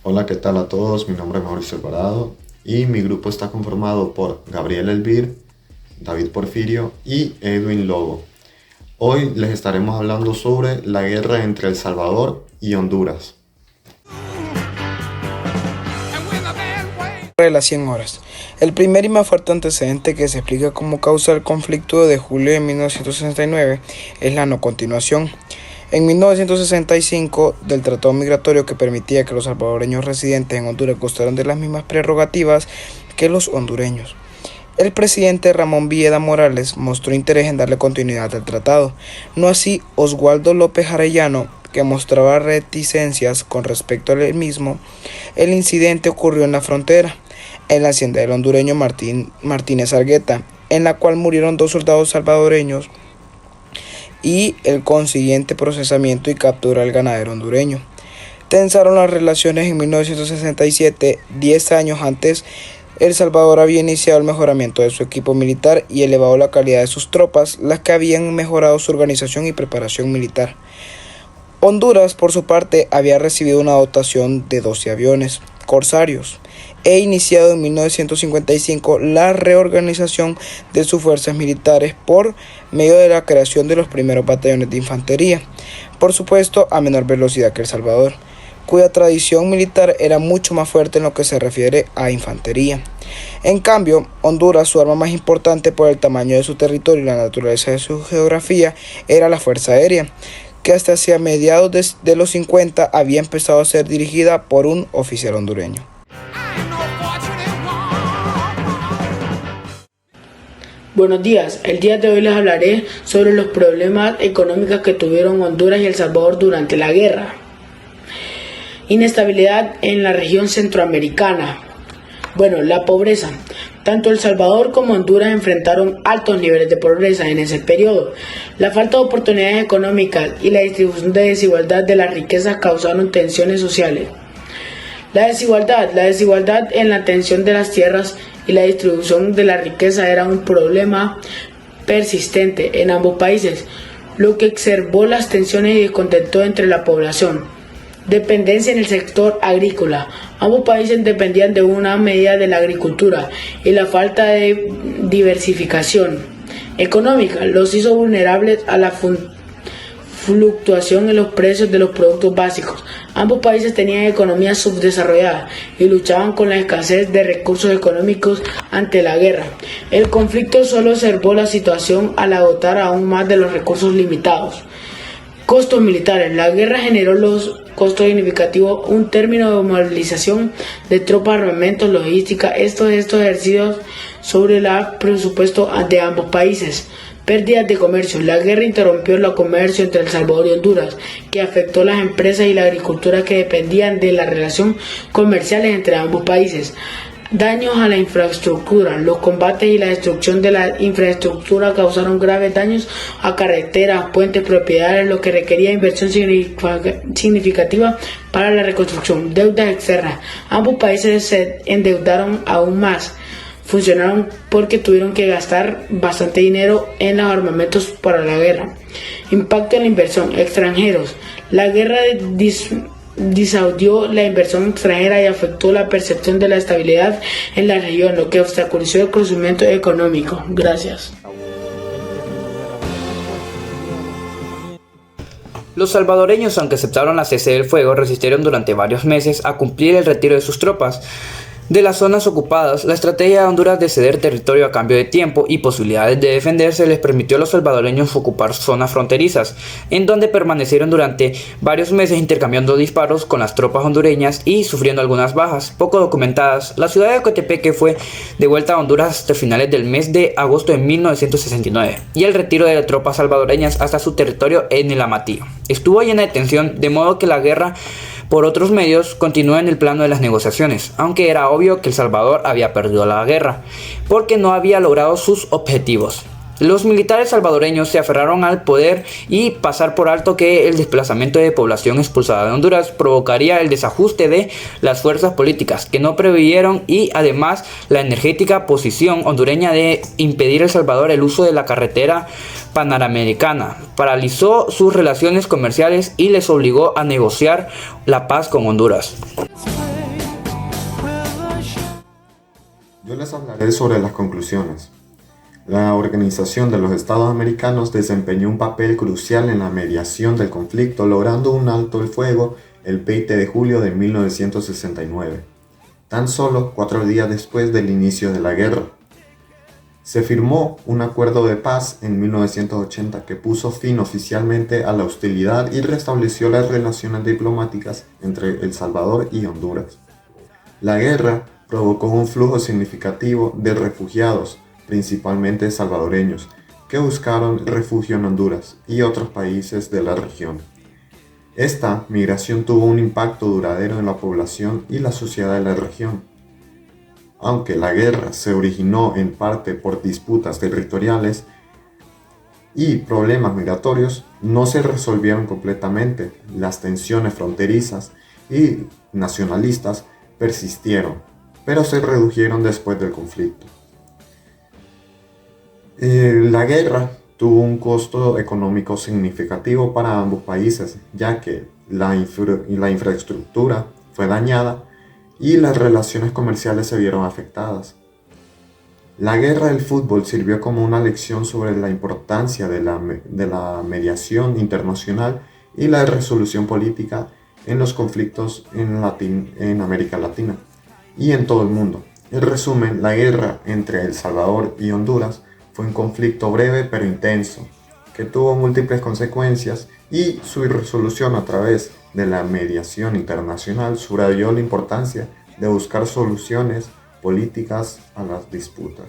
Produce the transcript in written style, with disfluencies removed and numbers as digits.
Hola, ¿qué tal a todos? Mi nombre es Mauricio Alvarado y mi grupo está conformado por Gabriel Elvir, David Porfirio y Edwin Lobo. Hoy les estaremos hablando sobre la guerra entre El Salvador y Honduras. De las 100 horas. El primer y más fuerte antecedente que se explica como causa del conflicto de julio de 1969 es la no continuación en 1965 del tratado migratorio que permitía que los salvadoreños residentes en Honduras gozaran de las mismas prerrogativas que los hondureños. El presidente Ramón Villeda Morales mostró interés en darle continuidad al tratado, no así Oswaldo López Arellano, que mostraba reticencias con respecto al mismo. El incidente ocurrió en la frontera, en la hacienda del hondureño Martínez Argueta, en la cual murieron 2 soldados salvadoreños y el consiguiente procesamiento y captura del ganadero hondureño. Tensaron las relaciones en 1967, 10 años antes. El Salvador había iniciado el mejoramiento de su equipo militar y elevado la calidad de sus tropas, las que habían mejorado su organización y preparación militar. Honduras, por su parte, había recibido una dotación de 12 aviones corsarios e iniciado en 1955 la reorganización de sus fuerzas militares por medio de la creación de los primeros batallones de infantería, por supuesto a menor velocidad que El Salvador, cuya tradición militar era mucho más fuerte en lo que se refiere a infantería. En cambio, Honduras, su arma más importante por el tamaño de su territorio y la naturaleza de su geografía, era la Fuerza Aérea, que hasta hacia mediados de los 50 había empezado a ser dirigida por un oficial hondureño. Buenos días, el día de hoy les hablaré sobre los problemas económicos que tuvieron Honduras y El Salvador durante la guerra. Inestabilidad en la región centroamericana. La pobreza. Tanto El Salvador como Honduras enfrentaron altos niveles de pobreza en ese periodo. La falta de oportunidades económicas y la distribución de desigualdad de las riquezas causaron tensiones sociales. La desigualdad en la tensión de las tierras y la distribución de la riqueza era un problema persistente en ambos países, lo que exacerbó las tensiones y descontento entre la población. Dependencia en el sector agrícola. Ambos países dependían de una medida de la agricultura y la falta de diversificación económica los hizo vulnerables a la fluctuación en los precios de los productos básicos. Ambos países tenían economías subdesarrolladas y luchaban con la escasez de recursos económicos ante la guerra. El conflicto solo exacerbó la situación al agotar aún más de los recursos limitados. Costos militares. La guerra generó los costos significativos, un término de movilización de tropas, armamentos, logística, estos ejercicios sobre el presupuesto de ambos países. Pérdidas de comercio. La guerra interrumpió el comercio entre El Salvador y Honduras, que afectó a las empresas y la agricultura que dependían de la relación comercial entre ambos países. Daños a la infraestructura. Los combates y la destrucción de la infraestructura causaron graves daños a carreteras, puentes, propiedades, lo que requería inversión significativa para la reconstrucción. Deudas externas. Ambos países se endeudaron aún más. Funcionaron porque tuvieron que gastar bastante dinero en los armamentos para la guerra. Impacto en la inversión. Extranjeros. La guerra disaudió la inversión extranjera y afectó la percepción de la estabilidad en la región, lo que obstaculizó el crecimiento económico. Gracias. Los salvadoreños, aunque aceptaron la cese del fuego, resistieron durante varios meses a cumplir el retiro de sus tropas de las zonas ocupadas. La estrategia de Honduras de ceder territorio a cambio de tiempo y posibilidades de defenderse les permitió a los salvadoreños ocupar zonas fronterizas, en donde permanecieron durante varios meses intercambiando disparos con las tropas hondureñas y sufriendo algunas bajas poco documentadas. La ciudad de Coatepeque fue devuelta a Honduras hasta finales del mes de agosto de 1969 y el retiro de tropas salvadoreñas hasta su territorio en el Amatillo estuvo llena de tensión, de modo que la guerra por otros medios continúa en el plano de las negociaciones, aunque era obvio que El Salvador había perdido la guerra, porque no había logrado sus objetivos. Los militares salvadoreños se aferraron al poder y pasar por alto que el desplazamiento de población expulsada de Honduras provocaría el desajuste de las fuerzas políticas que no preveyeron, y además la energética posición hondureña de impedir a El Salvador el uso de la carretera panamericana paralizó sus relaciones comerciales y les obligó a negociar la paz con Honduras. Yo les hablaré sobre las conclusiones. La Organización de los Estados Americanos desempeñó un papel crucial en la mediación del conflicto, logrando un alto el fuego el 20 de julio de 1969, tan solo 4 días después del inicio de la guerra. Se firmó un acuerdo de paz en 1980 que puso fin oficialmente a la hostilidad y restableció las relaciones diplomáticas entre El Salvador y Honduras. La guerra provocó un flujo significativo de refugiados, principalmente salvadoreños, que buscaron refugio en Honduras y otros países de la región. Esta migración tuvo un impacto duradero en la población y la sociedad de la región. Aunque la guerra se originó en parte por disputas territoriales y problemas migratorios, no se resolvieron completamente. Las tensiones fronterizas y nacionalistas persistieron, pero se redujeron después del conflicto. La guerra tuvo un costo económico significativo para ambos países, ya que la infraestructura fue dañada y las relaciones comerciales se vieron afectadas. La guerra del fútbol sirvió como una lección sobre la importancia de la mediación internacional y la resolución política en los conflictos en América Latina y en todo el mundo. En resumen, la guerra entre El Salvador y Honduras fue un conflicto breve pero intenso, que tuvo múltiples consecuencias, y su resolución a través de la mediación internacional subrayó la importancia de buscar soluciones políticas a las disputas.